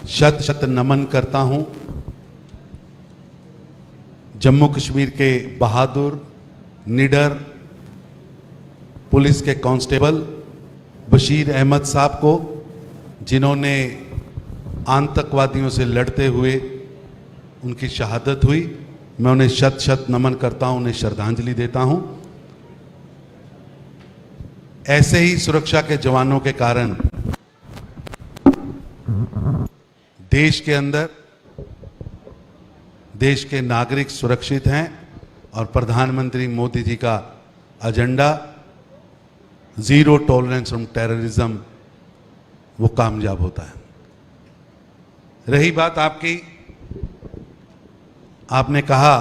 शत शत नमन करता हूं जम्मू कश्मीर के बहादुर निडर पुलिस के कांस्टेबल बशीर अहमद साहब को, जिन्होंने आतंकवादियों से लड़ते हुए उनकी शहादत हुई। मैं उन्हें शत शत नमन करता हूं, उन्हें श्रद्धांजलि देता हूं। ऐसे ही सुरक्षा के जवानों के कारण देश के अंदर देश के नागरिक सुरक्षित हैं और प्रधानमंत्री मोदी जी का agenda zero tolerance from terrorism वो कामयाब होता है। रही बात आपकी, आपने कहा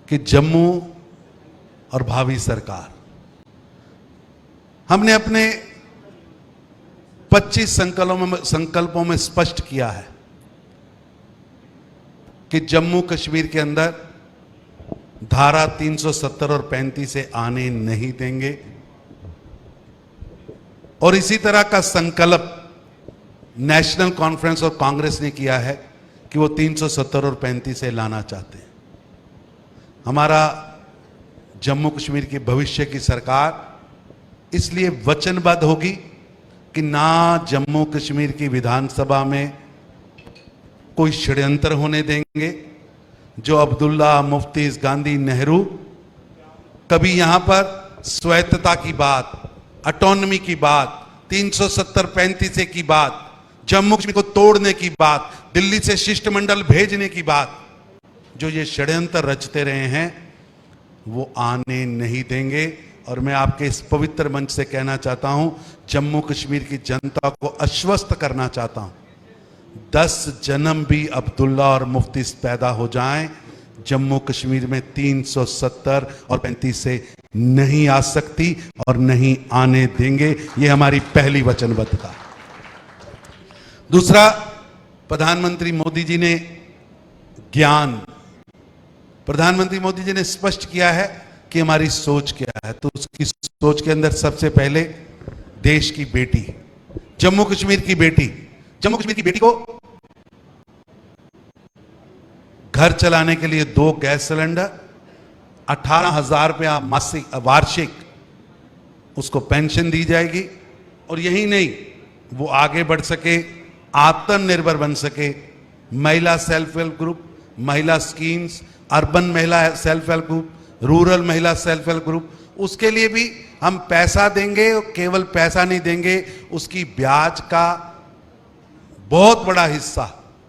कि जम्मू और भावी सरकार, हमने अपने 25 संकल्पों में स्पष्ट किया है कि जम्मू कश्मीर के अंदर धारा 370 और 35 से आने नहीं देंगे। और इसी तरह का संकल्प नेशनल कॉन्फ्रेंस और कांग्रेस ने किया है कि वो 370 और 35 से लाना चाहते हैं। हमारा जम्मू कश्मीर के भविष्य की सरकार इसलिए वचनबद्ध होगी कि ना जम्मू कश्मीर की विधानसभा में कोई षड्यंत्र होने देंगे। जो अब्दुल्ला, मुफ्ती, गांधी, नेहरू कभी यहां पर स्वायत्तता की बात, ऑटोनॉमी की बात, 370-35 की बात, जम्मू कश्मीर को तोड़ने की बात, दिल्ली से शिष्टमंडल भेजने की बात, जो ये षड्यंत्र रचते रहे हैं वो आने नहीं देंगे। और मैं आपके इस पवित्र मंच से कहना चाहता हूं, जम्मू कश्मीर की जनता को आश्वस्त करना चाहता हूं, 10 जन्म भी अब्दुल्ला और मुफ्ती पैदा हो जाएं, जम्मू कश्मीर में 370 और 35 से नहीं आ सकती और नहीं आने देंगे। ये हमारी पहली वचनबद्धता। दूसरा, प्रधानमंत्री मोदी जी ने प्रधानमंत्री मोदी जी ने स्पष्ट किया है कि हमारी सोच क्या है। तो उसकी सोच के अंदर सबसे पहले देश की बेटी, जम्मू कश्मीर की बेटी को घर चलाने के लिए 2 गैस सिलेंडर, 18,000 रुपया मासिक वार्षिक उसको पेंशन दी जाएगी। और यही नहीं, वो आगे बढ़ सके, आत्मनिर्भर बन सके। महिला सेल्फ हेल्प ग्रुप, महिला स्कीम्स, अर्बन महिला सेल्फ हेल्प ग्रुप, रूरल महिला सेल्फ हेल्प ग्रुप, उसके लिए भी हम पैसा देंगे। और केवल पैसा नहीं देंगे, उसकी ब्याज का बहुत बड़ा हिस्सा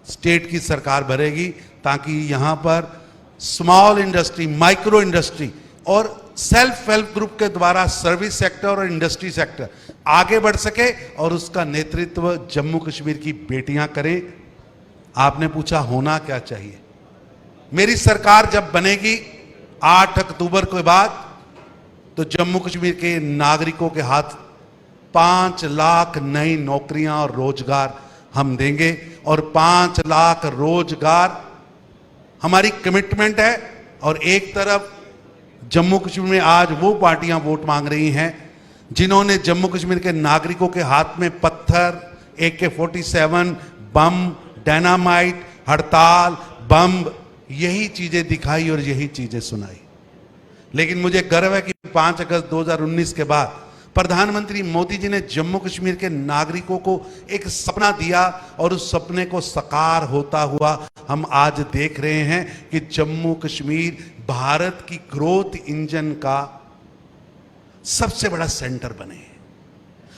स्टेट की सरकार भरेगी, ताकि यहां पर स्मॉल इंडस्ट्री, माइक्रो इंडस्ट्री और सेल्फ हेल्प ग्रुप के द्वारा सर्विस सेक्टर और इंडस्ट्री सेक्टर आगे बढ़ सके और उसका नेतृत्व जम्मू कश्मीर की बेटियां करें। आपने पूछा होना क्या चाहिए। मेरी सरकार जब बनेगी 8 अक्टूबर के बाद, तो जम्मू कश्मीर के नागरिकों के हाथ 5 लाख नई नौकरियां और रोजगार हम देंगे। और 5 लाख रोजगार हमारी कमिटमेंट है। और एक तरफ जम्मू कश्मीर में आज वो पार्टियां वोट मांग रही हैं जिन्होंने जम्मू कश्मीर के नागरिकों के हाथ में पत्थर, AK-47, बम, डायनामाइट, हड़ताल, बम, यही चीजें दिखाई और यही चीजें सुनाई। लेकिन मुझे गर्व है कि 5 अगस्त 2019 के बाद प्रधानमंत्री मोदी जी ने जम्मू कश्मीर के नागरिकों को एक सपना दिया और उस सपने को साकार होता हुआ हम आज देख रहे हैं कि जम्मू कश्मीर भारत की ग्रोथ इंजन का सबसे बड़ा सेंटर बने।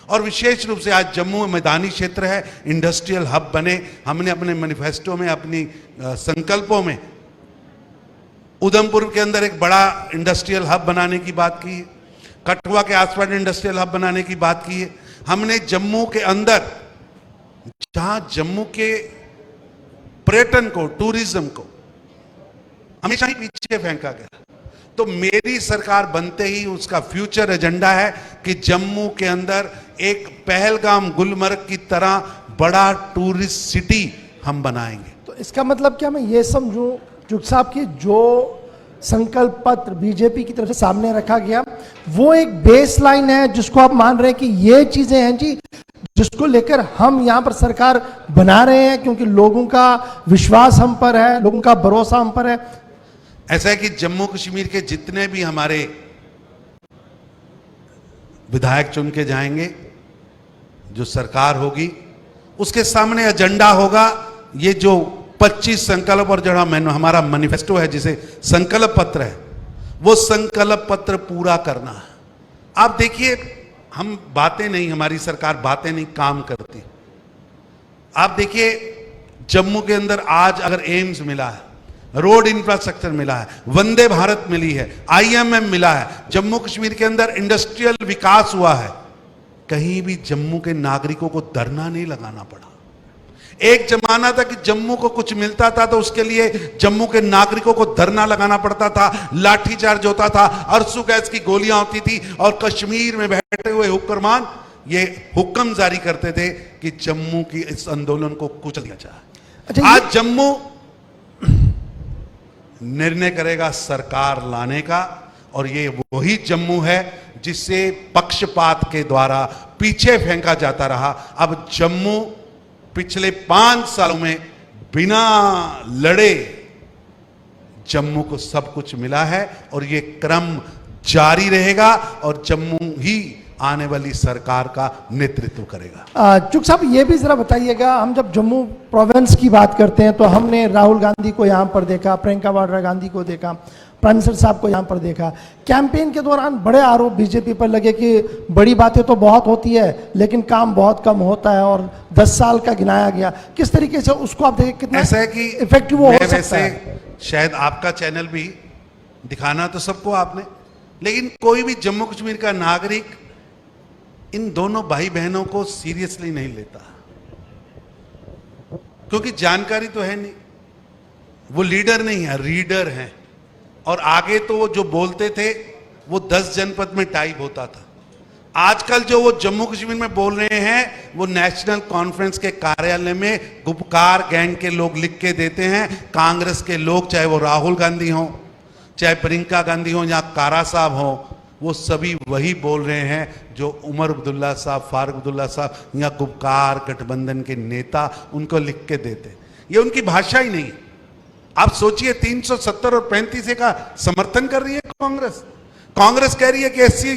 और विशेष रूप से आज जम्मू में मैदानी क्षेत्र है, इंडस्ट्रियल हब बने। हमने अपने मैनिफेस्टो में, अपनी संकल्पों में उधमपुर के अंदर एक बड़ा इंडस्ट्रियल हब बनाने की बात की है, कठुआ के आसपास इंडस्ट्रियल हब बनाने की बात की है। हमने जम्मू के अंदर, जहां जम्मू के पर्यटन को, टूरिज्म को हमेशा ही पीछे फेंका गया, तो मेरी सरकार बनते ही उसका फ्यूचर एजेंडा है कि जम्मू के अंदर एक पहलगाम, गुलमर्ग की तरह बड़ा टूरिस्ट सिटी हम बनाएंगे। तो इसका मतलब क्या मैं ये समझूं चुग साहब की जो संकल्प पत्र बीजेपी की तरफ से सामने रखा गया वो एक बेस लाइन है जिसको आप मान रहे हैं कि ये चीजें हैं जी जिसको लेकर हम यहाँ पर सरकार बना रहे हैं, क्योंकि लोगों का विश्वास हम पर है, लोगों का भरोसा हम पर है। ऐसा है कि जम्मू कश्मीर के जितने भी हमारे विधायक चुन के जाएंगे, जो सरकार होगी, उसके सामने एजेंडा होगा ये जो 25 संकल्प और जो हमारा मैनिफेस्टो है, जिसे संकल्प पत्र है, वो संकल्प पत्र पूरा करना है। आप देखिए, हम बातें नहीं, हमारी सरकार बातें नहीं, काम करती। आप देखिए, जम्मू के अंदर आज अगर एम्स मिला है, रोड इंफ्रास्ट्रक्चर मिला है, वंदे भारत मिली है, IMM मिला है, जम्मू कश्मीर के अंदर इंडस्ट्रियल विकास हुआ है, कहीं भी जम्मू के नागरिकों को धरना नहीं लगाना पड़ा। एक जमाना था कि जम्मू को कुछ मिलता था तो उसके लिए जम्मू के नागरिकों को धरना लगाना पड़ता था, लाठीचार्ज होता था, अरसू गैस की गोलियां होती थी, और कश्मीर में बैठे हुए हुक्मरान ये हुक्म जारी करते थे कि जम्मू की इस आंदोलन को कुचल दिया जाए। अच्छा, आज जम्मू निर्णय करेगा सरकार लाने का, और ये वही जम्मू है जिसे पक्षपात के द्वारा पीछे फेंका जाता रहा। अब जम्मू पिछले 5 सालों में बिना लड़े जम्मू को सब कुछ मिला है, और ये क्रम जारी रहेगा, और जम्मू ही आने वाली सरकार का नेतृत्व करेगा। चुग साहब, ये भी जरा बताइएगा, हम जब जम्मू प्रोविंस की बात करते हैं तो हमने राहुल गांधी को यहाँ पर देखा, प्रियंका वाड्रा गांधी को देखा, प्राइम मिनिस्टर साहब को यहाँ पर देखा। कैंपेन के दौरान बड़े आरोप बीजेपी पर लगे कि बड़ी बातें तो बहुत होती है लेकिन काम बहुत कम होता है, और 10 साल का गिनाया गया। किस तरीके से उसको आप देखें, कितना ऐसा है कि इफेक्टिव वो हो सकता है? शायद आपका चैनल भी दिखाना तो सबको आपने, लेकिन कोई भी जम्मू कश्मीर का नागरिक इन दोनों भाई बहनों को सीरियसली नहीं लेता, क्योंकि जानकारी तो है नहीं। वो लीडर नहीं है, रीडर हैं, और आगे तो वो जो बोलते थे वो 10 जनपद में टाइप होता था। आजकल जो वो जम्मू कश्मीर में बोल रहे हैं वो नेशनल कॉन्फ्रेंस के कार्यालय में गुपकार गैंग के लोग लिख के देते हैं। कांग्रेस के लोग, चाहे वो राहुल गांधी हो, चाहे प्रियंका गांधी हो, या कारा साहब हो, वो सभी वही बोल रहे हैं जो उमर अब्दुल्ला साहब, फारूक अब्दुल्ला साहब या गुपकार गठबंधन के नेता उनको लिख के देते। ये उनकी भाषा ही नहीं है। आप सोचिए, 370 और 35 का समर्थन कर रही है कांग्रेस। कांग्रेस कह रही है कि SC,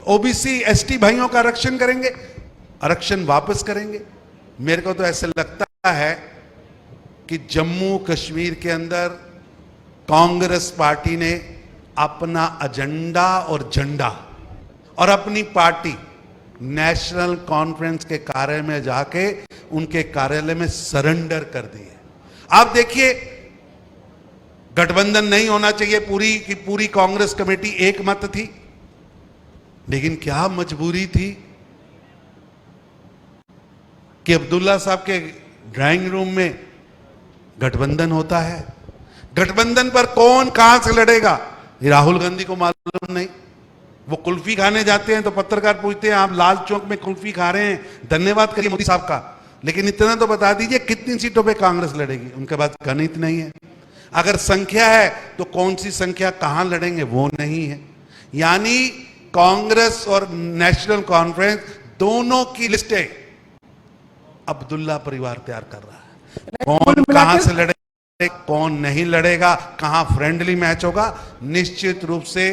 OBC, ST भाइयों का आरक्षण करेंगे, आरक्षण वापस करेंगे। मेरे को तो ऐसे लगता है कि जम्मू कश्मीर के अंदर कांग्रेस पार्टी ने अपना एजेंडा और झंडा और अपनी पार्टी नेशनल कॉन्फ्रेंस के कार्यालय में जाके उनके कार्यालय में सरेंडर कर दी है। आप देखिए, गठबंधन नहीं होना चाहिए, पूरी की पूरी कांग्रेस कमेटी एक मत थी, लेकिन क्या मजबूरी थी कि अब्दुल्ला साहब के ड्राइंग रूम में गठबंधन होता है। गठबंधन पर कौन कहां से लड़ेगा ये राहुल गांधी को मालूम नहीं। वो कुल्फी खाने जाते हैं तो पत्रकार पूछते हैं, आप लाल चौक में कुल्फी खा रहे हैं, धन्यवाद करिए मोदी साहब का, लेकिन इतना तो बता दीजिए कितनी सीटों पे कांग्रेस लड़ेगी। उनके पास गणित नहीं है। अगर संख्या है तो कौन सी संख्या कहां लड़ेंगे वो नहीं है। यानी कांग्रेस और नेशनल कॉन्फ्रेंस दोनों की लिस्टें अब्दुल्ला परिवार तैयार कर रहा है। कौन कहां से लड़ेगा, कौन नहीं लड़ेगा, कहां फ्रेंडली मैच होगा। निश्चित रूप से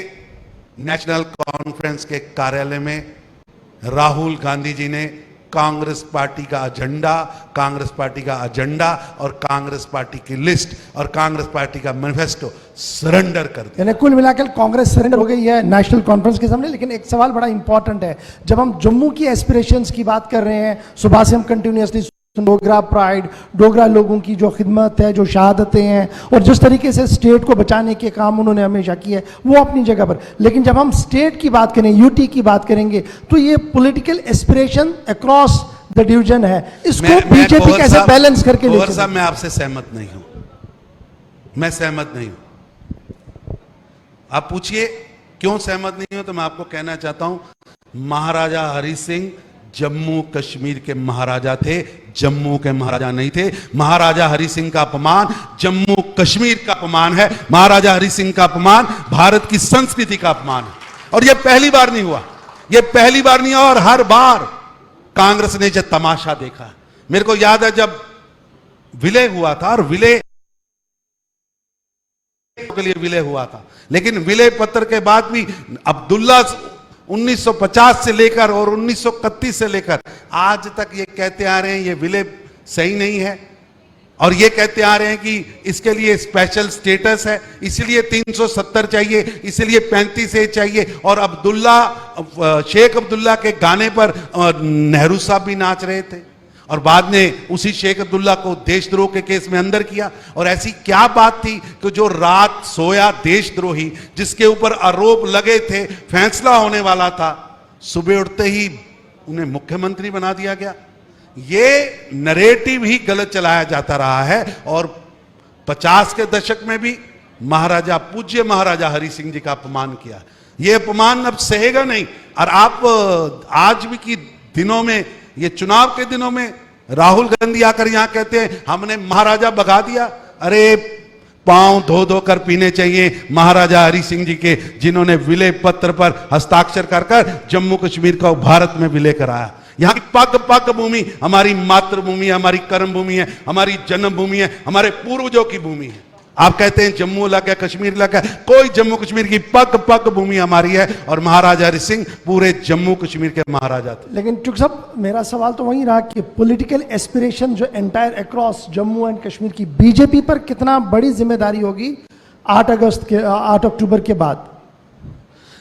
नेशनल कॉन्फ्रेंस के कार्यालय में राहुल गांधी जी ने कांग्रेस पार्टी का एजेंडा और कांग्रेस पार्टी की लिस्ट और कांग्रेस पार्टी का मैनिफेस्टो सरेंडर कर दिया। यानी कुल मिलाकर कांग्रेस सरेंडर हो गई है नेशनल कॉन्फ्रेंस के सामने। लेकिन एक सवाल बड़ा इंपॉर्टेंट है, जब हम जम्मू की एस्पिरेशंस की बात कर रहे हैं, सुबह से हम कंटिन्यूअसली डोगरा प्राइड, डोगरा लोगों की जो खिदमत है, जो शहादतें हैं, और जिस तरीके से स्टेट को बचाने के काम उन्होंने हमेशा किए, वो अपनी जगह पर। लेकिन जब हम स्टेट की बात करें, यूटी की बात करेंगे, तो ये political aspiration across the division है, इसको बीजेपी कैसे बैलेंस करके ले? साहब, मैं आपसे सहमत नहीं हूं, मैं सहमत नहीं हूं। आप पूछिए क्यों सहमत नहीं हो, तो मैं आपको कहना चाहता हूं, महाराजा हरि सिंह जम्मू कश्मीर के महाराजा थे, जम्मू के महाराजा नहीं थे। महाराजा हरि सिंह का अपमान जम्मू कश्मीर का अपमान है। महाराजा हरि सिंह का अपमान भारत की संस्कृति का अपमान है। और यह पहली बार नहीं हुआ, यह पहली बार नहीं हुआ, और हर बार कांग्रेस ने जब तमाशा देखा। मेरे को याद है जब विलय हुआ था, और विलय के लिए विलय हुआ था, लेकिन विलय पत्र के बाद भी अब्दुल्ला 1950 से लेकर और 1931 से लेकर आज तक ये कहते आ रहे हैं ये विलय सही नहीं है, और ये कहते आ रहे हैं कि इसके लिए स्पेशल स्टेटस है, इसलिए 370 चाहिए, इसलिए 35A चाहिए। और अब्दुल्ला, शेख अब्दुल्ला के गाने पर नेहरू साहब भी नाच रहे थे, और बाद में उसी शेख अब्दुल्ला को देशद्रोह के केस में अंदर किया। और ऐसी क्या बात थी कि जो रात सोया देशद्रोही, जिसके ऊपर आरोप लगे थे, फैसला होने वाला था, सुबह उठते ही उन्हें मुख्यमंत्री बना दिया गया। ये नरेटिव ही गलत चलाया जाता रहा है। और 50 के दशक में भी महाराजा, पूज्य महाराजा हरि सिंह जी का अपमान किया। ये अपमान अब सहेगा नहीं। और आप आज भी की दिनों में, ये चुनाव के दिनों में राहुल गांधी आकर यहां कहते हैं हमने महाराजा भगा दिया। अरे पांव धो धो कर पीने चाहिए महाराजा हरि सिंह जी के, जिन्होंने विलय पत्र पर हस्ताक्षर कर कर जम्मू कश्मीर को भारत में विलय कराया। यहाँ की पग पग भूमि हमारी मातृभूमि है, हमारी कर्म भूमि है, हमारी जन्मभूमि है, हमारे पूर्वजों की भूमि है। आप कहते हैं जम्मू अलग है, कश्मीर अलग है, कोई जम्मू कश्मीर की पग पग भूमि हमारी है। और महाराजा हरि सिंह पूरे जम्मू कश्मीर के महाराजा थे। लेकिन चुक साहब, मेरा सवाल तो वही रहा कि पॉलिटिकल एस्पिरेशन जो entire across Jammu and Kashmir की, बीजेपी पर कितना बड़ी जिम्मेदारी होगी 8 अक्टूबर के बाद?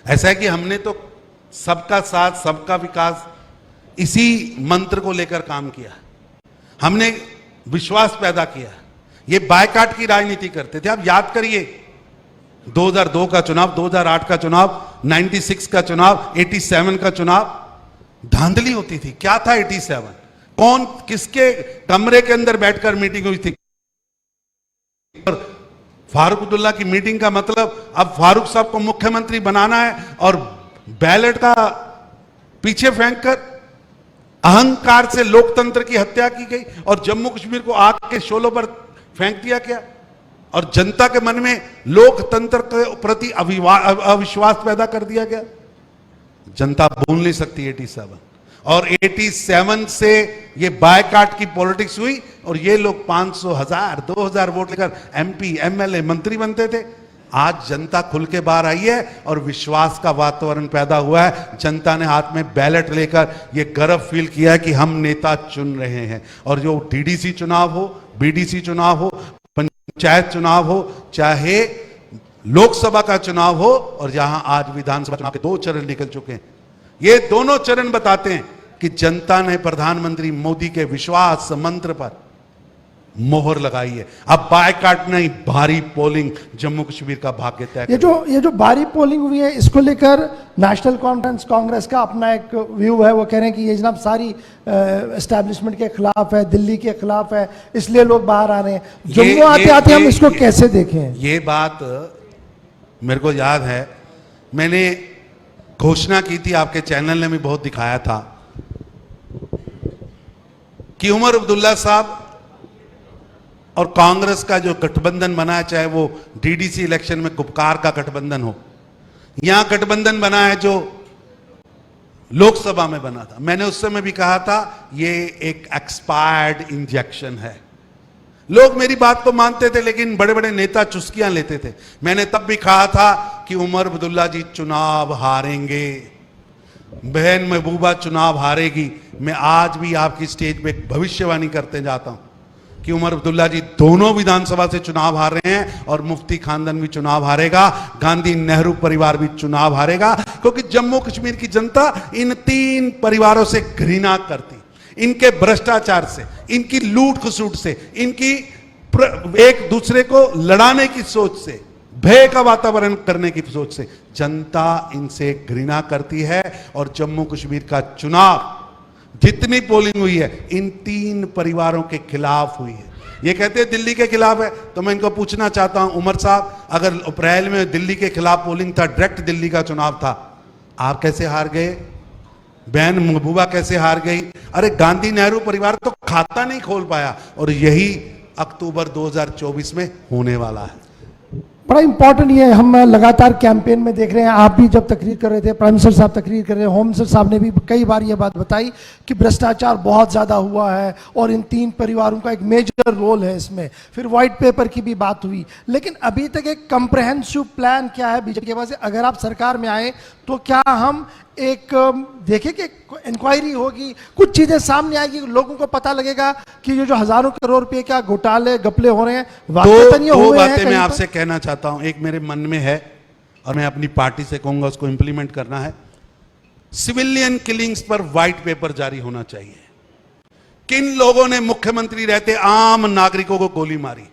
ऐसा है कि हमने तो सबका साथ सबका विकास इसी मंत्र को लेकर काम किया। हमने विश्वास पैदा किया। ये बायकाट की राजनीति करते थे। आप याद करिए 2002 का चुनाव, 2008 का चुनाव, 96 का चुनाव, 87 का चुनाव, धांधली होती थी। क्या था 87? कौन किसके कमरे के अंदर बैठकर मीटिंग हुई थी? फारूक अब्दुल्ला की मीटिंग का मतलब अब फारूक साहब को मुख्यमंत्री बनाना है, और बैलेट का पीछे फेंक कर अहंकार से लोकतंत्र की हत्या की गई, और जम्मू कश्मीर को आग के शोलों पर फेंक दिया गया, और जनता के मन में लोकतंत्र के प्रति अविश्वास पैदा कर दिया गया। जनता भूल नहीं सकती 87। और 87 से ये बायकाट की पॉलिटिक्स हुई, और ये लोग 500, 1000, 2000 वोट लेकर MP, MLA, मंत्री बनते थे। आज जनता खुल के बाहर आई है, और विश्वास का वातावरण पैदा हुआ है। जनता ने हाथ में बैलेट लेकर ये गर्व फील किया है कि हम नेता चुन रहे हैं। और जो DDC चुनाव हो, BDC चुनाव हो, पंचायत चुनाव हो, चाहे लोकसभा का चुनाव हो, और जहां आज विधानसभा चुनाव के 2 चरण निकल चुके हैं, ये दोनों चरण बताते हैं कि जनता ने प्रधानमंत्री मोदी के विश्वास मंत्र पर मोहर लगाई है। अब बायकाट नहीं, भारी पोलिंग जम्मू कश्मीर का भाग्य तय। ये जो भारी पोलिंग हुई है, इसको लेकर नेशनल कॉन्फ्रेंस कांग्रेस का अपना एक व्यू है। वो कह रहे हैं कि ये जनाब सारी एस्टैब्लिशमेंट के खिलाफ है, दिल्ली के खिलाफ है, इसलिए लोग बाहर आ रहे हैं। जम्मू आते आते हम इसको कैसे देखें? ये बात मेरे को याद है, मैंने घोषणा की थी, आपके चैनल ने भी बहुत दिखाया था कि उमर अब्दुल्ला साहब और कांग्रेस का जो गठबंधन बना है, चाहे वो DDC इलेक्शन में गुपकार का गठबंधन हो, यहां गठबंधन बना है जो लोकसभा में बना था। मैंने उस समय भी कहा था ये एक एक्सपायर्ड इंजेक्शन है। लोग मेरी बात को मानते थे, लेकिन बड़े बड़े नेता चुस्कियां लेते थे। मैंने तब भी कहा था कि उमर अब्दुल्ला जी चुनाव हारेंगे, बहन महबूबा चुनाव हारेगी। मैं आज भी आपकी स्टेज पे भविष्यवाणी करते जाता हूं कि उमर अब्दुल्ला जी दोनों विधानसभा से चुनाव हार रहे हैं, और मुफ्ती खानदान भी चुनाव हारेगा, गांधी नेहरू परिवार भी चुनाव हारेगा। क्योंकि जम्मू कश्मीर की जनता इन 3 परिवारों से घृणा करती, इनके भ्रष्टाचार से, इनकी लूट खसूट से, इनकी एक दूसरे को लड़ाने की सोच से, भय का वातावरण करने की सोच से जनता इनसे घृणा करती है। और जम्मू कश्मीर का चुनाव जितनी पोलिंग हुई है, इन 3 परिवारों के खिलाफ हुई है। ये कहते हैं दिल्ली के खिलाफ है, तो मैं इनको पूछना चाहता हूं, उमर साहब, अगर अप्रैल में दिल्ली के खिलाफ पोलिंग था, डायरेक्ट दिल्ली का चुनाव था, आप कैसे हार गए? बहन महबूबा कैसे हार गई? अरे गांधी नेहरू परिवार तो खाता नहीं खोल पाया, और यही अक्टूबर 2024 में होने वाला है। बड़ा इंपॉर्टेंट ये हम लगातार कैंपेन में देख रहे हैं, आप भी जब तकरीर कर रहे थे, प्राइम मिनिस्टर साहब तकरीर कर रहे हैं, होम मिनिस्टर साहब ने भी कई बार ये बात बताई कि भ्रष्टाचार बहुत ज़्यादा हुआ है और इन 3 परिवारों का एक मेजर रोल है इसमें। फिर व्हाइट पेपर की भी बात हुई, लेकिन अभी तक एक कंप्रहेंसिव प्लान क्या है बीजेपी के पास? अगर आप सरकार में आए तो क्या हम एक देखें कि इंक्वायरी होगी, कुछ चीजें सामने आएगी, लोगों को पता लगेगा कि ये जो हजारों करोड़ रुपए क्या घोटाले घपले हो रहे हैं, दो बातें मैं आपसे कहना चाहता हूं। एक मेरे मन में है और मैं अपनी पार्टी से कहूंगा उसको इंप्लीमेंट करना है। सिविलियन किलिंग्स पर व्हाइट पेपर जारी होना चाहिए। किन लोगों ने मुख्यमंत्री रहते आम नागरिकों को गोली मारी,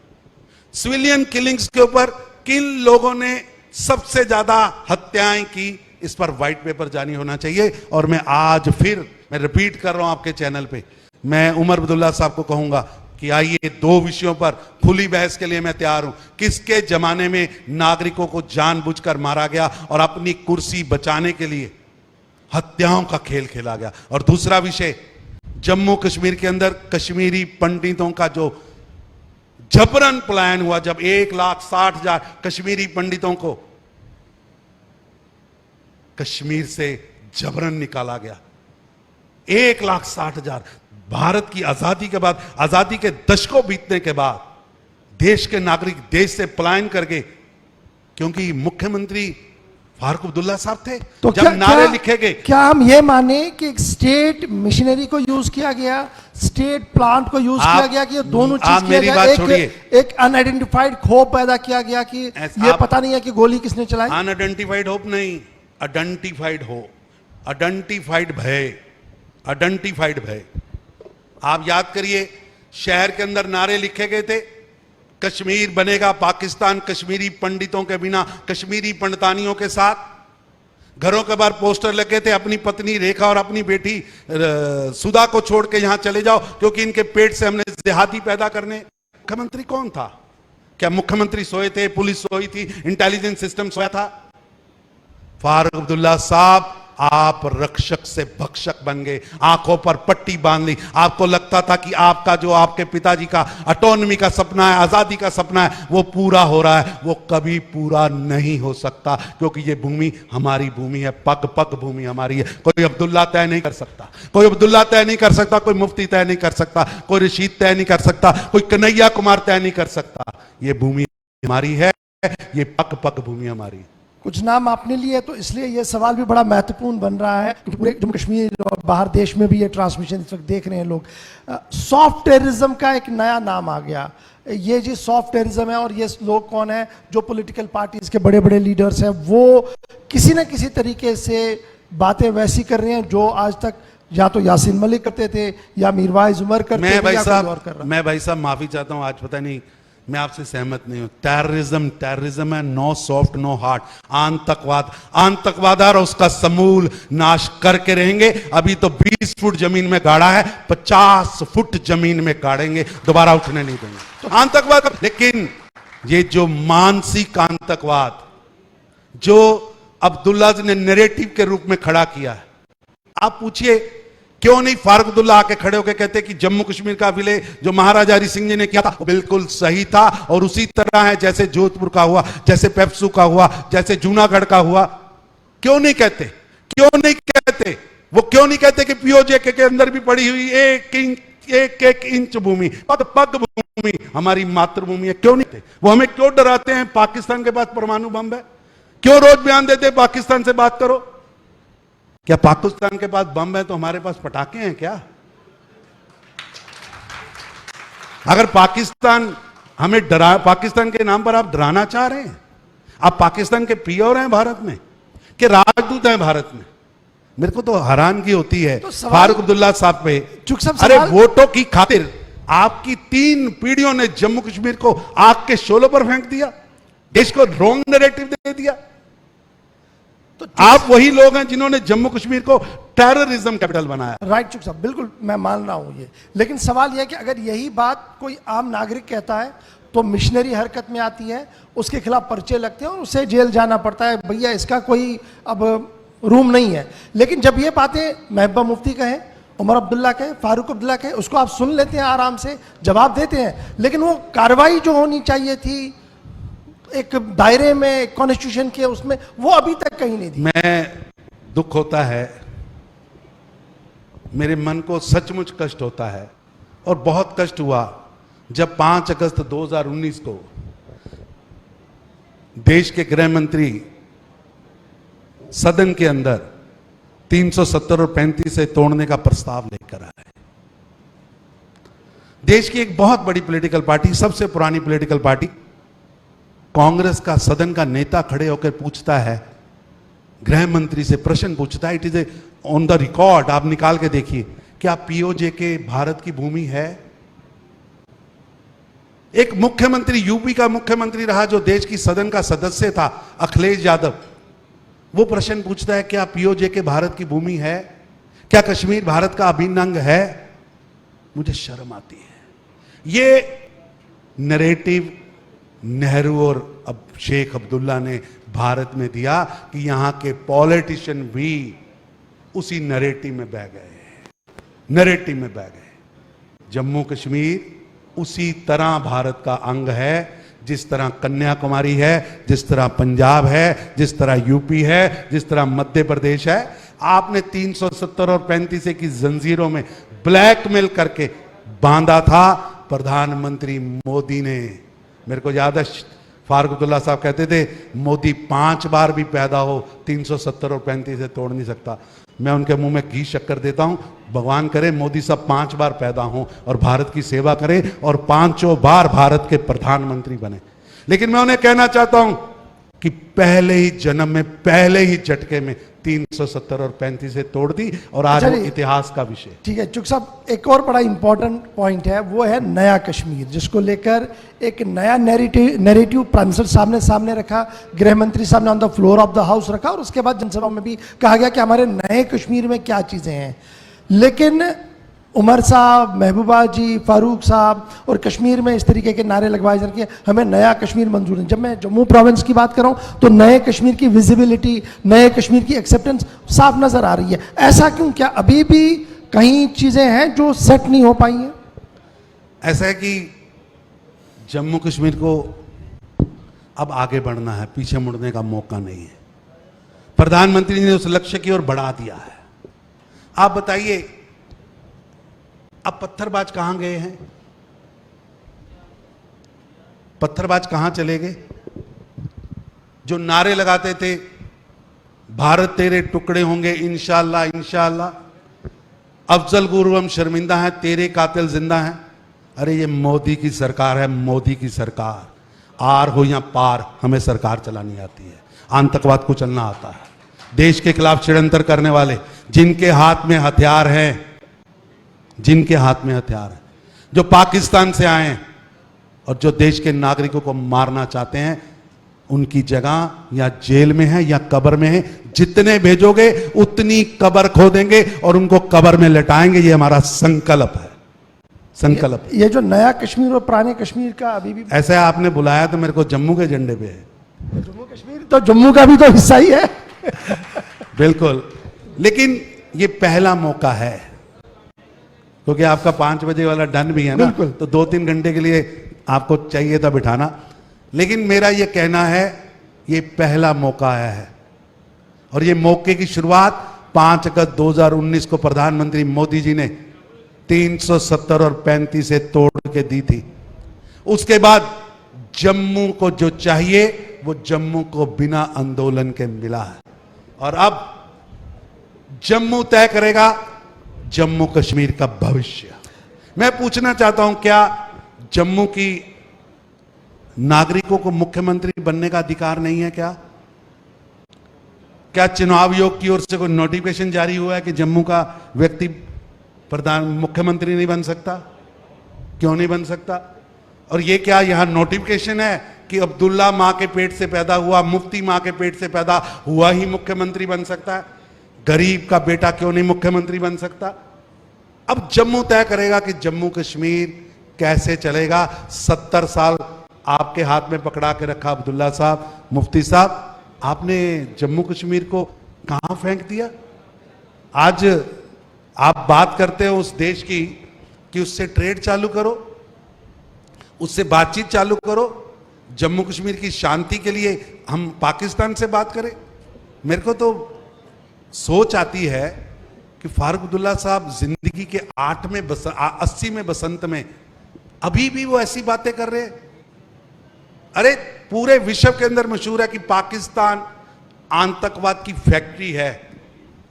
सिविलियन किलिंग्स के ऊपर किन लोगों ने सबसे ज्यादा हत्याएं की, इस पर व्हाइट पेपर जारी होना चाहिए। और मैं आज फिर मैं रिपीट कर रहा हूं आपके चैनल पे, मैं उमर अब्दुल्ला साहब को कहूंगा कि आइए 2 विषयों पर खुली बहस के लिए मैं तैयार हूं। किसके जमाने में नागरिकों को जानबूझकर मारा गया और अपनी कुर्सी बचाने के लिए हत्याओं का खेल खेला गया। और दूसरा विषय, जम्मू कश्मीर के अंदर कश्मीरी पंडितों का जो जबरन पलायन हुआ, जब 1,60,000 कश्मीरी पंडितों को कश्मीर से जबरन निकाला गया। 1,60,000 भारत की आजादी के बाद, आजादी के दशकों बीतने के बाद देश के नागरिक देश से पलायन कर गए क्योंकि मुख्यमंत्री फारूक अब्दुल्ला साहब थे। तो जब नारे लिखे गए, क्या हम ये माने कि एक स्टेट मिशनरी को यूज किया गया, स्टेट प्लांट को यूज किया गया, कि ये दोनों चीज किया गया, एक अनआइडेंटिफाइड खौफ पैदा किया गया कि ये पता नहीं है कि गोली किसने चलाई? अनआइडेंटिफाइड होप नहीं, आइडेंटिफाइड हो, आइडेंटिफाइड भय, आइडेंटिफाइड भय। आप याद करिए, शहर के अंदर नारे लिखे गए थे, कश्मीर बनेगा पाकिस्तान कश्मीरी पंडितों के बिना, कश्मीरी पंडितानियों के साथ। घरों के बाहर पोस्टर लगे थे, अपनी पत्नी रेखा और अपनी बेटी सुधा को छोड़ के यहां चले जाओ क्योंकि इनके पेट से हमने जिहादी पैदा करने। मुख्यमंत्री कौन था? क्या मुख्यमंत्री सोए थे, पुलिस सोई थी, इंटेलिजेंस सिस्टम सोया था? फारूक अब्दुल्ला साहब, आप रक्षक से भक्षक बन गए, आंखों पर पट्टी बांध ली। आपको लगता था कि आपका जो आपके पिताजी का ऑटोनॉमी का सपना है, आजादी का सपना है, वो पूरा हो रहा है। वो कभी पूरा नहीं हो सकता क्योंकि ये भूमि हमारी भूमि है, पग पग भूमि हमारी है। कोई अब्दुल्ला तय नहीं कर सकता, कोई अब्दुल्ला तय नहीं कर सकता, कोई मुफ्ती तय नहीं कर सकता, कोई रशीद तय नहीं कर सकता, कोई कन्हैया कुमार तय नहीं कर सकता। ये भूमि हमारी है, ये पग पग भूमि हमारी है। कुछ नाम आपने लिए तो इसलिए ये सवाल भी बड़ा महत्वपूर्ण बन रहा है कि पूरे जम्मू कश्मीर और बाहर देश में भी ये ट्रांसमिशन इस वक्त देख रहे हैं लोग। सॉफ्ट टेररिज्म का एक नया नाम आ गया। ये जी सॉफ्ट टेररिज्म है, और ये लोग कौन है? जो पॉलिटिकल पार्टीज के बड़े बड़े लीडर्स हैं, वो किसी न किसी तरीके से बातें वैसी कर रहे हैं जो आज तक या तो यासीन मलिक करते थे या मीरवाइज उमर करते थे, मैं भाई साहब माफी चाहता हूं, आज पता नहीं मैं आपसे सहमत नहीं हूं। टेररिज्म है, नो सॉफ्ट नो हार्ड। आतंकवाद और उसका समूल नाश करके रहेंगे। अभी तो 20 फुट जमीन में गाड़ा है, 50 फुट जमीन में गाड़ेंगे, दोबारा उठने नहीं देंगे। तो आतंकवाद, लेकिन ये जो मानसिक आतंकवाद जो अब्दुल्ला ने नैरेटिव के रूप में खड़ा किया है, आप पूछिए क्यों नहीं फारूक अब्दुल्ला आके खड़े होकर कहते कि जम्मू कश्मीर का विलय जो महाराजा हरि सिंह जी ने किया था वो बिल्कुल सही था, और उसी तरह है जैसे जोधपुर का हुआ, जैसे पेप्सू का हुआ, जैसे जूनागढ़ का हुआ। क्यों नहीं कहते? क्यों नहीं कहते? वो क्यों नहीं कहते कि पीओजे के अंदर भी पड़ी हुई एक इंच भूमि, पग पग भूमि हमारी मातृभूमि है? क्यों नहीं? वो हमें क्यों डराते हैं? पाकिस्तान के पास परमाणु बम है, क्यों रोज बयान देते हैं पाकिस्तान से बात करो? क्या पाकिस्तान के पास बम है तो हमारे पास पटाखे हैं क्या? अगर पाकिस्तान हमें पाकिस्तान के नाम पर आप डराना चाह रहे हैं, आप पाकिस्तान के पीओ हैं भारत में कि राजदूत हैं भारत में? मेरे को तो हैरानगी होती है तो फारूक अब्दुल्ला साहब पे। अरे वोटों की खातिर आपकी 3 पीढ़ियों ने जम्मू कश्मीर को आग के शोलों पर फेंक दिया, देश को रॉन्ग नैरेटिव दे दिया। तो आप वही लोग हैं जिन्होंने जम्मू कश्मीर को टेररिज्म कैपिटल बनाया। राइट चुक साहब, बिल्कुल मैं मान रहा हूं ये, लेकिन सवाल यह है कि अगर यही बात कोई आम नागरिक कहता है तो मिशनरी हरकत में आती है, उसके खिलाफ पर्चे लगते हैं और उसे जेल जाना पड़ता है। भैया इसका कोई अब रूम नहीं है। लेकिन जब ये बातें महबूबा मुफ्ती कहें, उमर अब्दुल्ला कहे, फारूक अब्दुल्ला कहे, उसको आप सुन लेते हैं, आराम से जवाब देते हैं, लेकिन वो कार्रवाई जो होनी चाहिए थी एक दायरे में कॉन्स्टिट्यूशन के उसमें, वो अभी तक कहीं नहीं दी। मैं दुख होता है, मेरे मन को सचमुच कष्ट होता है, और बहुत कष्ट हुआ जब 5 अगस्त 2019 को देश के गृह मंत्री सदन के अंदर 370 और 35 से तोड़ने का प्रस्ताव लेकर आए। देश की एक बहुत बड़ी पॉलिटिकल पार्टी, सबसे पुरानी पॉलिटिकल पार्टी कांग्रेस का सदन का नेता खड़े होकर पूछता है, गृह मंत्री से प्रश्न पूछता है, it is on the record, आप निकाल के देखिए, क्या पीओजे के भारत की भूमि है? एक मुख्यमंत्री, यूपी का मुख्यमंत्री रहा जो देश की सदन का सदस्य था, अखिलेश यादव, वो प्रश्न पूछता है क्या पीओजे के भारत की भूमि है? क्या कश्मीर भारत का अभिन्न अंग है? मुझे शर्म आती है। ये नैरेटिव नेहरू और अब शेख अब्दुल्ला ने भारत में दिया कि यहां के पॉलिटिशियन भी उसी नैरेटिव में बह गए। जम्मू कश्मीर उसी तरह भारत का अंग है, जिस तरह कन्याकुमारी है, जिस तरह पंजाब है, जिस तरह यूपी है, जिस तरह मध्य प्रदेश है। आपने 370 और 35 की जंजीरों में ब्लैकमेल करके बांधा था प्रधानमंत्री मोदी ने। मेरे को याद है फारूक अब्दुल्ला साहब कहते थे, मोदी 5 बार भी पैदा हो 370 और 35 से तोड़ नहीं सकता। मैं उनके मुंह में घी शक्कर देता हूं, भगवान करे मोदी साहब 5 बार पैदा हों और भारत की सेवा करें और 5 बार भारत के प्रधानमंत्री बने। लेकिन मैं उन्हें कहना चाहता हूं कि पहले ही जन्म में, पहले ही झटके में 370 और 35 से तोड़ दी, और आज वो इतिहास का विषय। ठीक है चुग साहब, एक और बड़ा इंपॉर्टेंट पॉइंट है, वो है नया कश्मीर, जिसको लेकर एक नया नैरेटिव प्राइम मिनिस्टर साहब ने सामने रखा, गृह मंत्री साहब ने on the floor of the house रखा, और उसके बाद जनसभा में भी कहा गया कि हमारे नए कश्मीर में क्या चीजें हैं। लेकिन उमर साहब, महबूबा जी, फारूक साहब और कश्मीर में इस तरीके के नारे लगवाए जा रहे हैं, हमें नया कश्मीर मंजूर है। जब मैं जम्मू प्रोविंस की बात कर रहा हूं तो नए कश्मीर की विजिबिलिटी, नए कश्मीर की एक्सेप्टेंस साफ नजर आ रही है। ऐसा क्यों? क्या अभी भी कहीं चीजें हैं जो सेट नहीं हो पाई हैं? ऐसा है कि जम्मू कश्मीर को अब आगे बढ़ना है, पीछे मुड़ने का मौका नहीं है। प्रधानमंत्री ने उस लक्ष्य की ओर बढ़ा दिया है। आप बताइए, अब पत्थरबाज कहां गए हैं? पत्थरबाज कहां चले गए? जो नारे लगाते थे, भारत तेरे टुकड़े होंगे इंशाअल्लाह इंशाअल्लाह, अफजल गुरु हम शर्मिंदा हैं, तेरे कातिल जिंदा हैं। अरे ये मोदी की सरकार है, मोदी की सरकार। आर हो या पार, हमें सरकार चलानी आती है, आतंकवाद को चलना आता है। देश के खिलाफ षड्यंत्र करने वाले, जिनके हाथ में हथियार हैं, जो पाकिस्तान से आए हैं और जो देश के नागरिकों को मारना चाहते हैं, उनकी जगह या जेल में है या कब्र में है। जितने भेजोगे उतनी कब्र खोदेंगे और उनको कब्र में लटाएंगे। ये हमारा संकल्प है, संकल्प। ये जो नया कश्मीर और पुराने कश्मीर का अभी भी ऐसे आपने बुलाया तो मेरे को जम्मू के झंडे पे है। जम्मू कश्मीर तो जम्मू का भी तो हिस्सा ही है। बिल्कुल, लेकिन ये पहला मौका है, क्योंकि आपका 5 बजे वाला डन भी है ना, तो 2-3 घंटे के लिए आपको चाहिए था बिठाना। लेकिन मेरा ये कहना है, ये पहला मौका है, और ये मौके की शुरुआत 5 अगस्त 2019 को प्रधानमंत्री मोदी जी ने 370 और 35 से तोड़ के दी थी। उसके बाद जम्मू को जो चाहिए वो जम्मू को बिना आंदोलन के मिला है, और अब जम्मू तय करेगा जम्मू कश्मीर का भविष्य। मैं पूछना चाहता हूं, क्या जम्मू की नागरिकों को मुख्यमंत्री बनने का अधिकार नहीं है? क्या चुनाव आयोग की ओर से कोई नोटिफिकेशन जारी हुआ है कि जम्मू का व्यक्ति मुख्यमंत्री नहीं बन सकता? क्यों नहीं बन सकता? और ये क्या यहां नोटिफिकेशन है कि अब्दुल्ला मां के पेट से पैदा हुआ, मुफ्ती मां के पेट से पैदा हुआ ही मुख्यमंत्री बन सकता है? गरीब का बेटा क्यों नहीं मुख्यमंत्री बन सकता? अब जम्मू तय करेगा कि जम्मू कश्मीर कैसे चलेगा। 70 साल आपके हाथ में पकड़ा के रखा अब्दुल्ला साहब, मुफ्ती साहब, आपने जम्मू कश्मीर को कहां फेंक दिया? आज आप बात करते हो उस देश की कि उससे ट्रेड चालू करो, उससे बातचीत चालू करो, जम्मू कश्मीर की शांति के लिए हम पाकिस्तान से बात करें? मेरे को तो सोच आती है कि फारूक अब्दुल्ला साहब जिंदगी के 80 में बसंत में अभी भी वो ऐसी बातें कर रहे हैं। अरे पूरे विश्व के अंदर मशहूर है कि पाकिस्तान आतंकवाद की फैक्ट्री है।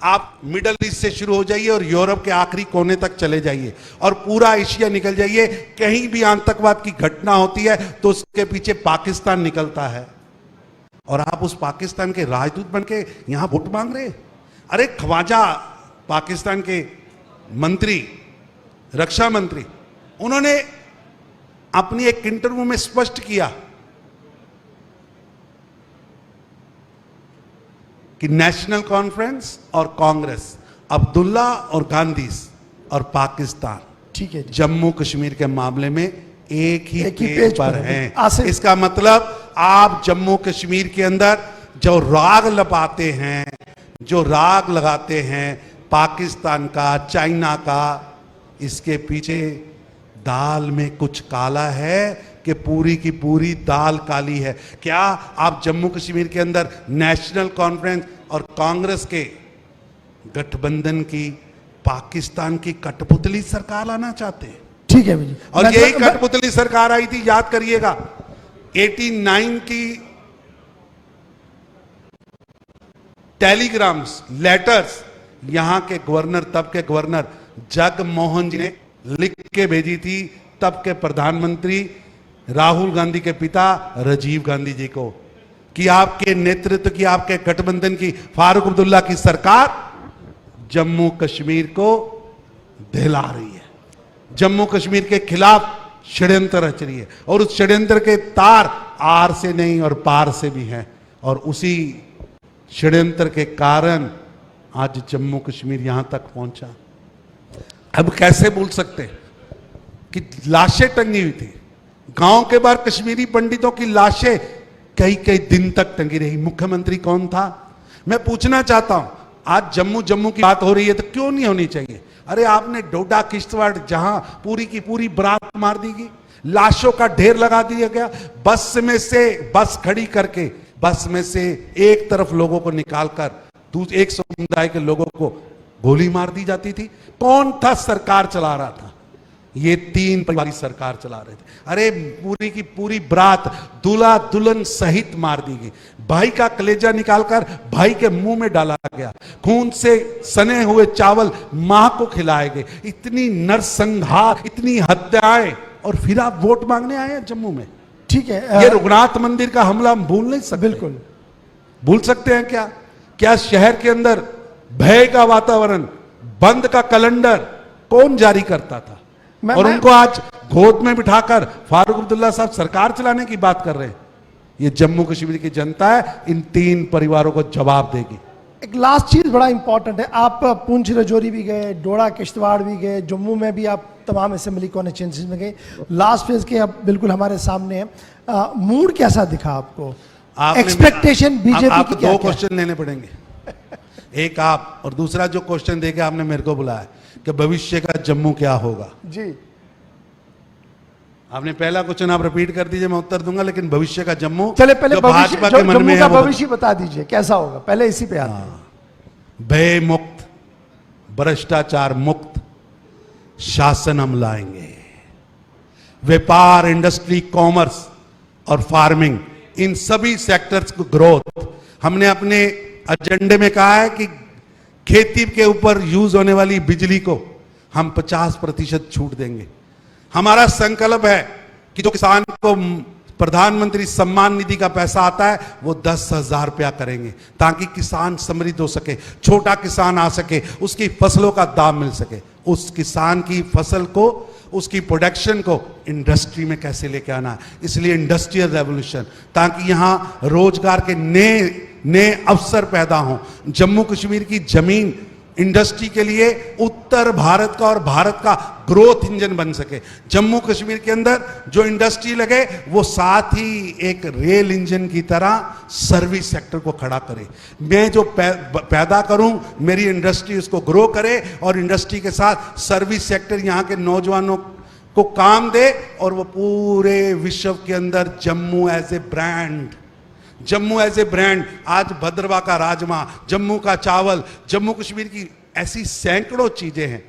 आप मिडल ईस्ट से शुरू हो जाइए और यूरोप के आखिरी कोने तक चले जाइए और पूरा एशिया निकल जाइए, कहीं भी आतंकवाद की घटना होती है तो उसके पीछे पाकिस्तान निकलता है। और आप उस पाकिस्तान के राजदूत बनके यहां वोट मांग रहे हैं। अरे ख्वाजा पाकिस्तान के मंत्री, रक्षा मंत्री, उन्होंने अपनी एक इंटरव्यू में स्पष्ट किया कि नेशनल कॉन्फ्रेंस और कांग्रेस, अब्दुल्ला और गांधी और पाकिस्तान, ठीक है जी। जम्मू कश्मीर के मामले में एक ही पेज पर हैं। आसिफ, इसका मतलब आप जम्मू कश्मीर के अंदर जो राग लगाते हैं पाकिस्तान का, चाइना का, इसके पीछे दाल में कुछ काला है कि पूरी की पूरी दाल काली है। क्या आप जम्मू कश्मीर के अंदर नेशनल कॉन्फ्रेंस और कांग्रेस के गठबंधन की पाकिस्तान की कठपुतली सरकार लाना चाहते हैं? ठीक है जी। और यही कठपुतली सरकार आई थी, याद करिएगा, 89 की टेलीग्राम्स, लेटर्स यहां के गवर्नर, तब के गवर्नर जगमोहन जी ने लिख के भेजी थी तब के प्रधानमंत्री राहुल गांधी के पिता राजीव गांधी जी को कि आपके नेतृत्व की, आपके गठबंधन की, फारूक अब्दुल्ला की सरकार जम्मू कश्मीर को दहला रही है, जम्मू कश्मीर के खिलाफ षड्यंत्र रच रही है और उस षड्यंत्र के तार आर से नहीं और पार से भी हैं। और उसी षड्यंत्र के कारण आज जम्मू कश्मीर यहां तक पहुंचा। अब कैसे भूल सकते कि लाशें टंगी हुई थी गांव के बाहर, कश्मीरी पंडितों की लाशें कई कई दिन तक टंगी रही। मुख्यमंत्री कौन था? मैं पूछना चाहता हूं, आज जम्मू की बात हो रही है तो क्यों नहीं होनी चाहिए? अरे आपने डोडा किश्तवाड़ जहां पूरी की पूरी बारात मार दी गई, लाशों का ढेर लगा दिया गया, बस में से बस खड़ी करके बस में से एक तरफ लोगों को निकालकर एक समुदाय के लोगों को गोली मार दी जाती थी। कौन था सरकार चला रहा था? ये 3 परिवारी सरकार चला रहे थे। अरे पूरी की पूरी बरात दूल्हा दुल्हन सहित मार दी गई, भाई का कलेजा निकालकर भाई के मुंह में डाला गया, खून से सने हुए चावल मां को खिलाए गए। इतनी नरसंहार, इतनी हत्याएं, और फिर आप वोट मांगने आए हैं जम्मू में। ठीक है, ये रघुनाथ मंदिर का हमला हम भूल नहीं सकते। बिल्कुल भूल सकते हैं क्या? क्या शहर के अंदर भय का वातावरण, बंद का कैलेंडर कौन जारी करता था? और उनको आज गोद में बिठाकर फारूक अब्दुल्ला साहब सरकार चलाने की बात कर रहे हैं। ये जम्मू कश्मीर की जनता है, इन 3 परिवारों को जवाब देगी। एक लास्ट चीज बड़ा इंपॉर्टेंट है, आप पुंछ राजौरी भी गए, डोडा किश्तवाड़ भी गए, जम्मू में भी आप तमाम असेंबली कॉन्स्टिट्यूंसीज में गए, लास्ट फेज के अब बिल्कुल हमारे सामने है। मूड कैसा दिखा आपको? एक्सपेक्टेशन बीजेपी आपको की 2 क्वेश्चन लेने पड़ेंगे। एक आप, और दूसरा जो क्वेश्चन देके आपने मेरे को बुलाया कि भविष्य का जम्मू क्या होगा जी। आपने पहला क्वेश्चन आप रिपीट कर दीजिए, मैं उत्तर दूंगा, लेकिन भविष्य का जम्मू, चले पहले भाजपा के मन में जम्मू है का वो भविष्य बता दीजिए कैसा होगा, पहले इसी पे आते हैं। भय मुक्त, भ्रष्टाचार मुक्त शासन हम लाएंगे। व्यापार, इंडस्ट्री, कॉमर्स और फार्मिंग, इन सभी सेक्टर्स को ग्रोथ। हमने अपने एजेंडे में कहा है कि खेती के ऊपर यूज होने वाली बिजली को हम 50% छूट देंगे। हमारा संकल्प है कि जो किसान को प्रधानमंत्री सम्मान निधि का पैसा आता है वो 10,000 रुपया करेंगे, ताकि किसान समृद्ध हो सके, छोटा किसान आ सके, उसकी फसलों का दाम मिल सके। उस किसान की फसल को, उसकी प्रोडक्शन को इंडस्ट्री में कैसे लेके आना है, इसलिए इंडस्ट्रियल रेवोल्यूशन, ताकि यहां रोजगार के नए अवसर पैदा हों। जम्मू कश्मीर की जमीन इंडस्ट्री के लिए उत्तर भारत का और भारत का ग्रोथ इंजन बन सके। जम्मू कश्मीर के अंदर जो इंडस्ट्री लगे वो साथ ही एक रेल इंजन की तरह सर्विस सेक्टर को खड़ा करे। मैं जो पैदा करूं, मेरी इंडस्ट्री उसको ग्रो करे, और इंडस्ट्री के साथ सर्विस सेक्टर, यहाँ के नौजवानों को काम दे और वो पूरे विश्व के अंदर Jammu as a brand, Jammu as a brand. आज भद्रवा का राजमा, जम्मू का चावल, जम्मू कश्मीर की ऐसी सैकड़ों चीजें हैं।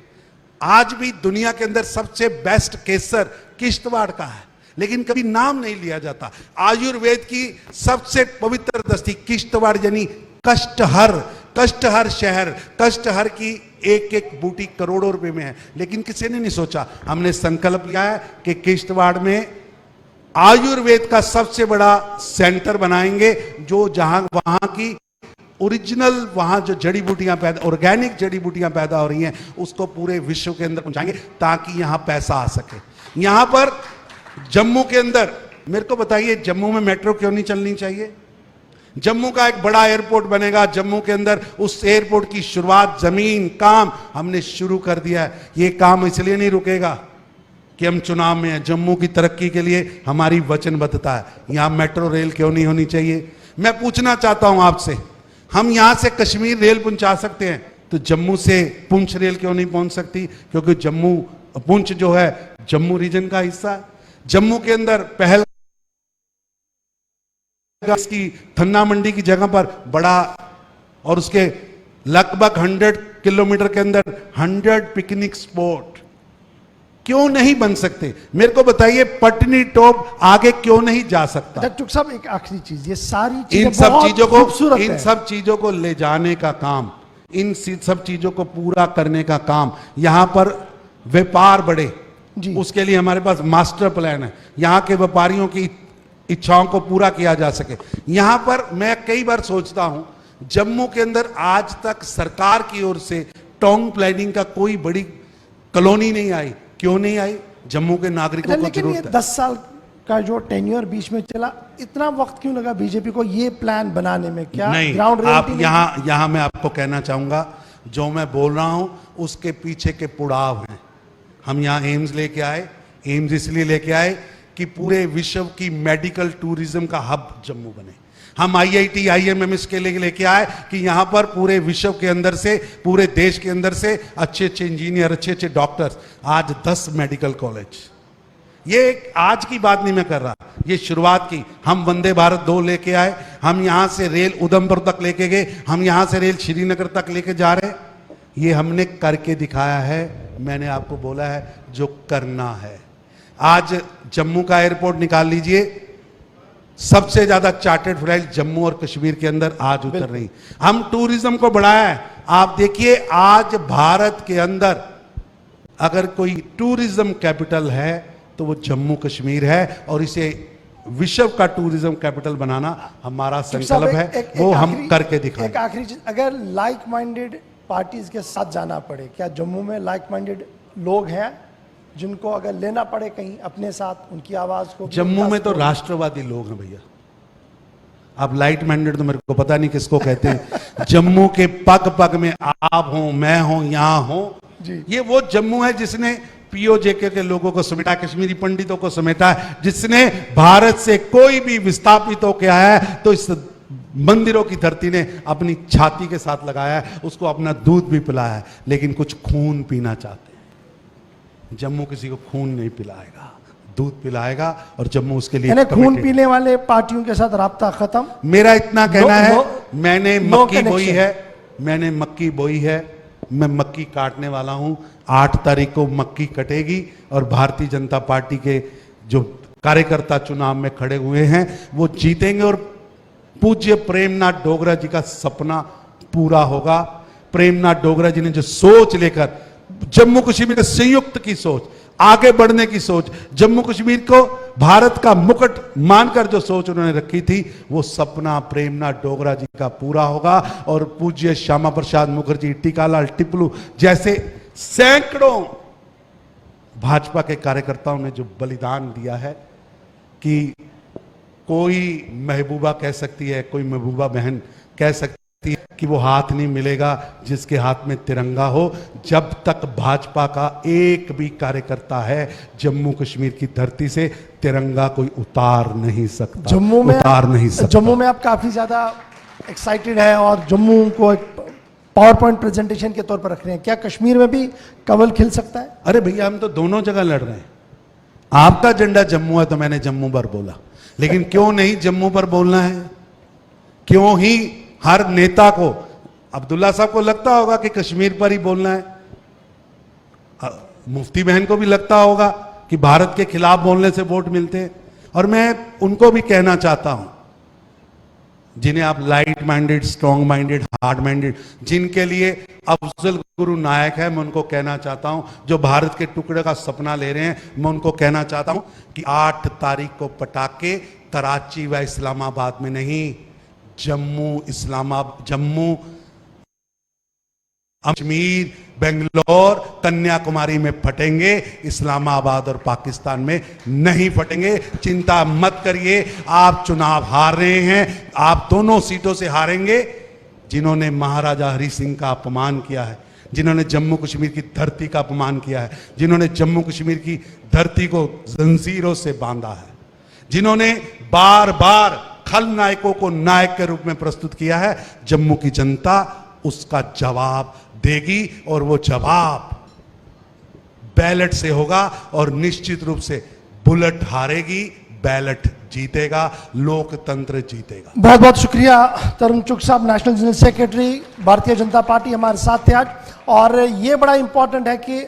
आज भी दुनिया के अंदर सबसे बेस्ट केसर किश्तवाड़ का है, लेकिन कभी नाम नहीं लिया जाता। आयुर्वेद की सबसे पवित्र दस्ती किश्तवाड़, यानी कष्टहर, कष्टहर शहर, कष्टहर की एक एक बूटी करोड़ों रुपए में है, लेकिन किसी ने नहीं सोचा। हमने संकल्प लिया है कि किश्तवाड़ में आयुर्वेद का सबसे बड़ा सेंटर बनाएंगे, जो जहां वहां की ओरिजिनल, वहां जो जड़ी बूटियां पैदा, ऑर्गेनिक जड़ी बूटियां पैदा हो रही हैं, उसको पूरे विश्व के अंदर पहुंचाएंगे ताकि यहां पैसा आ सके। यहां पर जम्मू के अंदर, मेरे को बताइए, जम्मू में मेट्रो क्यों नहीं चलनी चाहिए? जम्मू का एक बड़ा एयरपोर्ट बनेगा जम्मू के अंदर, उस एयरपोर्ट की शुरुआत, जमीन, काम हमने शुरू कर दिया है। ये काम इसलिए नहीं रुकेगा कि हम चुनाव में हैं, जम्मू की तरक्की के लिए हमारी वचनबद्धता है। यहां मेट्रो रेल क्यों नहीं होनी चाहिए? मैं पूछना चाहता हूं आपसे, हम यहां से कश्मीर रेल पहुंचा सकते हैं, तो जम्मू से पुंछ रेल क्यों नहीं पहुंच सकती? क्योंकि जम्मू, पुंछ जो है जम्मू रीजन का हिस्सा है। जम्मू के अंदर पहल की थन्ना मंडी की जगह पर बड़ा, और उसके लगभग 100 किलोमीटर के अंदर 100 पिकनिक स्पॉट क्यों नहीं बन सकते? मेरे को बताइए, पटनी टॉप आगे क्यों नहीं जा सकता? डॉक्टर साहब, एक आखिरी चीज, ये सारी इन सब चीजों को, इन है। सब चीजों को ले जाने का काम, इन सब चीजों को पूरा करने का काम, यहां पर व्यापार बढ़े जी, उसके लिए हमारे पास मास्टर प्लान है। यहां के व्यापारियों की इच्छाओं को पूरा किया जा सके। यहां पर मैं कई बार सोचता हूं, जम्मू के अंदर आज तक सरकार की ओर से टाउन प्लानिंग का कोई बड़ी कॉलोनी नहीं आई। क्यों नहीं आई? जम्मू के नागरिकों को लेकिन ये जरूरत है। 10 साल का जो टेन्योर बीच में चला, इतना वक्त क्यों लगा बीजेपी को ये प्लान बनाने में? क्या नहीं, ग्राउंड आप रियलिटी यहां मैं आपको कहना चाहूंगा, जो मैं बोल रहा हूं उसके पीछे के पुड़ाव हैं। हम यहां एम्स लेके आए, एम्स इसलिए लेके आए कि पूरे विश्व की मेडिकल टूरिज्म का हब जम्मू बने। हम IIT IIM इसके लिए लेके आए कि यहां पर पूरे विश्व के अंदर से, पूरे देश के अंदर से अच्छे अच्छे इंजीनियर, अच्छे अच्छे डॉक्टर्स, आज 10 मेडिकल कॉलेज। ये आज की बात नहीं मैं कर रहा, ये शुरुआत की। हम वंदे भारत 2 लेके आए, हम यहां से रेल उधमपुर तक लेके गए, हम यहां से रेल श्रीनगर तक लेके जा रहे। ये हमने करके दिखाया है। मैंने आपको बोला है जो करना है। आज जम्मू का एयरपोर्ट निकाल लीजिए, सबसे ज्यादा चार्टर्ड फ्लाइट जम्मू और कश्मीर के अंदर आज उतर रही। हम टूरिज्म को बढ़ाया है। आप देखिए, आज भारत के अंदर अगर कोई टूरिज्म कैपिटल है तो वो जम्मू कश्मीर है, और इसे विश्व का टूरिज्म कैपिटल बनाना हमारा संकल्प है। वो हम करके दिखाएं। एक आखिरी चीज, अगर लाइक माइंडेड पार्टीज के साथ जाना पड़े, क्या जम्मू में लाइक माइंडेड लोग हैं जिनको अगर लेना पड़े कहीं अपने साथ, उनकी आवाज को? जम्मू में तो राष्ट्रवादी लोग हैं भैया। अब लाइट माइंडेड तो मेरे को पता नहीं किसको कहते हैं। जम्मू के पग पग में आप हो, मैं हो, यहां हो, ये वो जम्मू है जिसने POJK के लोगों को समेटा, कश्मीरी पंडितों को समेटा है, जिसने भारत से कोई भी विस्थापित होकर आया है तो इस मंदिरों की धरती ने अपनी छाती के साथ लगाया है, उसको अपना दूध भी पिलाया है। लेकिन कुछ खून पीना चाहते हैं। जम्मू किसी को खून नहीं पिलाएगा, दूध पिलाएगा, और जम्मू उसके लिए खून पीने वाले पार्टियों के साथ राब्ता खत्म। मेरा इतना कहना है, मैंने मक्की बोई है, मैंने मक्की बोई है, मैं मक्की काटने वाला हूं। 8 तारीख को मक्की कटेगी और भारतीय जनता पार्टी के जो कार्यकर्ता चुनाव में खड़े हुए हैं वो जीतेंगे, और पूज्य प्रेमनाथ डोगरा जी का सपना पूरा होगा। प्रेमनाथ डोगरा जी ने जो सोच लेकर, जम्मू कश्मीर के संयुक्त की सोच, आगे बढ़ने की सोच, जम्मू कश्मीर को भारत का मुकुट मानकर जो सोच उन्होंने रखी थी, वो सपना प्रेमनाथ डोगरा जी का पूरा होगा। और पूज्य श्यामा प्रसाद मुखर्जी, टीकालाल टिपलू जैसे सैकड़ों भाजपा के कार्यकर्ताओं ने जो बलिदान दिया है, कि कोई महबूबा कह सकती है, कोई महबूबा बहन कह सकती है कि वो हाथ नहीं मिलेगा जिसके हाथ में तिरंगा हो। जब तक भाजपा का एक भी कार्यकर्ता है जम्मू कश्मीर की धरती से, तिरंगा कोई उतार नहीं सकता। जम्मू में उतार नहीं सकता। जम्मू में आप काफी ज्यादा एक्साइटेड है और जम्मू को एक पावर पॉइंट प्रेजेंटेशन के तौर पर रख रहे हैं। क्या कश्मीर में भी कमल खिल सकता है? अरे भैया, हम तो दोनों जगह लड़ रहे हैं। आपका झंडा जम्मू है तो मैंने जम्मू पर बोला, लेकिन क्यों नहीं जम्मू पर बोलना है? क्यों ही हर नेता को, अब्दुल्ला साहब को लगता होगा कि कश्मीर पर ही बोलना है, मुफ्ती बहन को भी लगता होगा कि भारत के खिलाफ बोलने से वोट मिलते हैं। और मैं उनको भी कहना चाहता हूं, जिन्हें आप light minded, strong minded, hard minded, जिनके लिए अफजल गुरु नायक है, मैं उनको कहना चाहता हूं, जो भारत के टुकड़े का सपना ले रहे हैं, मैं उनको कहना चाहता हूं कि 8 तारीख को पटाखे कराची व इस्लामाबाद में नहीं, जम्मू, कश्मीर, बेंगलोर, कन्याकुमारी में फटेंगे, इस्लामाबाद और पाकिस्तान में नहीं फटेंगे। चिंता मत करिए, आप चुनाव हार रहे हैं, आप दोनों सीटों से हारेंगे। जिन्होंने महाराजा हरि सिंह का अपमान किया है, जिन्होंने जम्मू कश्मीर की धरती का अपमान किया है, जिन्होंने जम्मू कश्मीर की धरती को जंजीरों से बांधा है, जिन्होंने बार बार खलनायकों को नायक के रूप में प्रस्तुत किया है, जम्मू की जनता उसका जवाब देगी। और वो जवाब बैलेट से होगा और निश्चित रूप से बुलेट हारेगी, बैलेट जीतेगा, लोकतंत्र जीतेगा। बहुत बहुत शुक्रिया तरुण चुग साहब, national general secretary Bharatiya Janata party, हमारे साथ थे आज। और ये बड़ा इंपॉर्टेंट है कि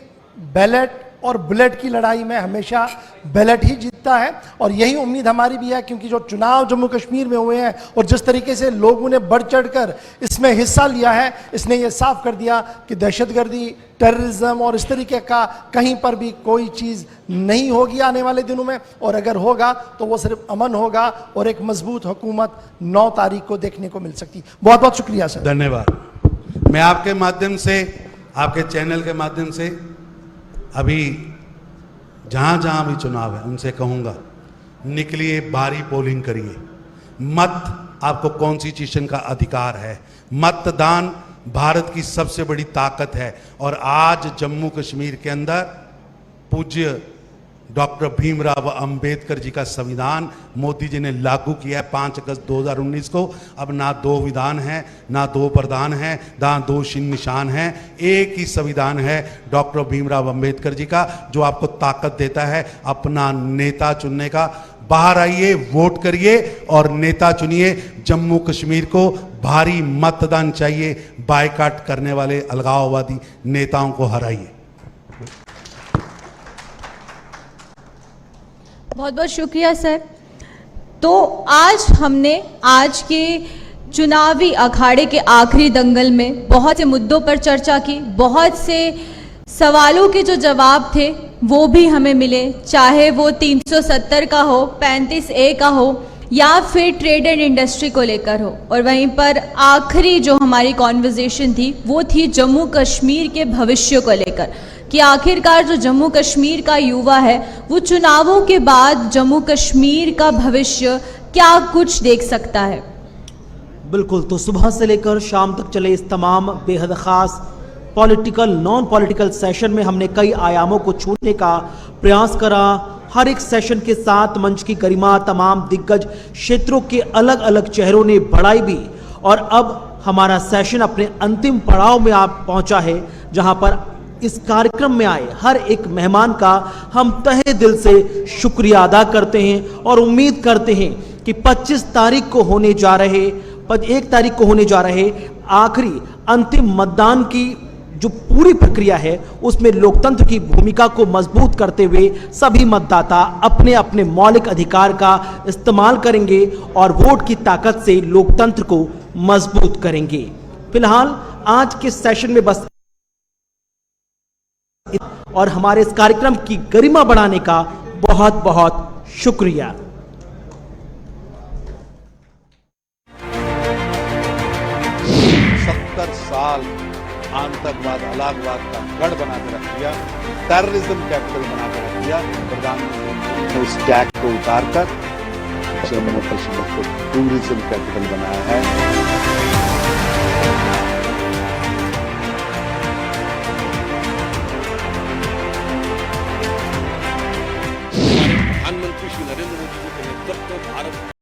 बैलेट और बुलेट की लड़ाई में हमेशा बैलेट ही जीतता है, और यही उम्मीद हमारी भी है, क्योंकि जो चुनाव जम्मू कश्मीर में हुए हैं और जिस तरीके से लोगों ने बढ़ चढ़कर इसमें हिस्सा लिया है, इसने ये साफ कर दिया कि दहशतगर्दी, टेररिज्म और इस तरीके का कहीं पर भी कोई चीज़ नहीं होगी आने वाले दिनों में। और अगर होगा तो वो सिर्फ अमन होगा और एक मजबूत हुकूमत 9 तारीख को देखने को मिल सकती। बहुत बहुत शुक्रिया सर। धन्यवाद। मैं आपके माध्यम से, आपके चैनल के माध्यम से अभी जहां जहां भी चुनाव है उनसे कहूंगा, निकलिए, बारी पोलिंग करिए। मत आपको कॉन्स्टिट्यूशन का अधिकार है, मतदान भारत की सबसे बड़ी ताकत है। और आज जम्मू कश्मीर के अंदर पूज्य डॉक्टर भीमराव अंबेडकर जी का संविधान मोदी जी ने लागू किया है 5 अगस्त 2019 को। अब ना 2 विधान है, ना 2 प्रधान है, ना 2 चिन्ह निशान है, एक ही संविधान है डॉक्टर भीमराव अंबेडकर जी का, जो आपको ताकत देता है अपना नेता चुनने का। बाहर आइए, वोट करिए और नेता चुनिए। जम्मू कश्मीर को भारी मतदान चाहिए, बायकॉट करने वाले अलगाववादी नेताओं को हराइए। बहुत बहुत शुक्रिया सर। तो आज हमने आज के चुनावी अखाड़े के आखिरी दंगल में बहुत से मुद्दों पर चर्चा की, बहुत से सवालों के जो जवाब थे वो भी हमें मिले, चाहे वो 370 का हो, 35A का हो, या फिर ट्रेड एंड इंडस्ट्री को लेकर हो। और वहीं पर आखिरी जो हमारी कॉन्वर्जेशन थी वो थी जम्मू कश्मीर के भविष्य को लेकर, कि आखिरकार जो जम्मू कश्मीर का युवा है वो चुनावों के बाद जम्मू कश्मीर का भविष्य क्या कुछ देख सकता है। बिल्कुल, तो सुबह से लेकर शाम तक चले इस तमाम बेहद ख़ास पॉलिटिकल, नॉन पॉलिटिकल सेशन में हमने कई आयामों को छूने का प्रयास करा। हर एक सेशन के साथ मंच की गरिमा, तमाम दिग्गज क्षेत्रों के अलग अलग चेहरों ने बढ़ाई भी। और अब हमारा सेशन अपने अंतिम पड़ाव में आप पहुंचा है, जहां पर इस कार्यक्रम में आए हर एक मेहमान का हम तहे दिल से शुक्रिया अदा करते हैं और उम्मीद करते हैं कि 25 तारीख को होने जा रहे 1 तारीख को होने जा रहे आखिरी अंतिम मतदान की जो पूरी प्रक्रिया है उसमें लोकतंत्र की भूमिका को मजबूत करते हुए सभी मतदाता अपने अपने मौलिक अधिकार का इस्तेमाल करेंगे और वोट की ताकत से लोकतंत्र को मजबूत करेंगे। फिलहाल आज के सेशन में बस और हमारे इस कार्यक्रम की गरिमा बढ़ाने का बहुत बहुत शुक्रिया। 70 साल आतंकवाद, अलगाववाद का गढ़ बनाकर रख दिया, टेररिज्म कैपिटल बनाकर रख दिया। प्रधानमंत्री ने उस टैग को उतारकर जम्मू कश्मीर को टूरिज्म कैपिटल बनाया है।